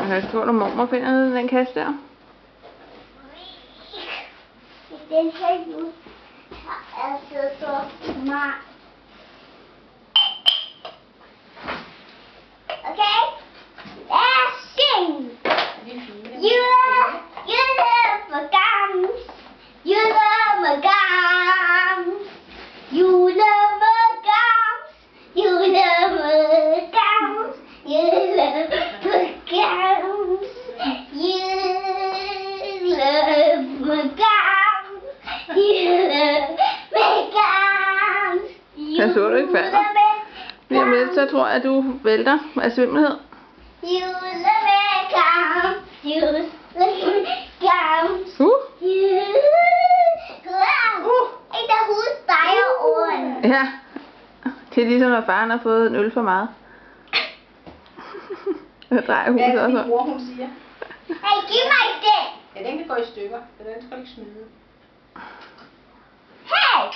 Pas på, når mormor finder ned i den kasse der. Den her jul er så smart. Okay? Lad os synge. Julemorgans, julemorgans, julemorgans, julemorgans, julemorgans, julemorgans. Pas på, du ikke falder. Lige om lidt, så tror jeg, at du vælter af svimmelhed. Julemorgans, julemorgans. Ikke der hovedet steger over. Ja, det er ligesom, når faren har fået en øl for meget. Jeg drejer huset også. Hvad er det, min mor hun siger? Hey, giv mig det. Ja, den kan gå i stykker, så den skal du ikke smide. Hey!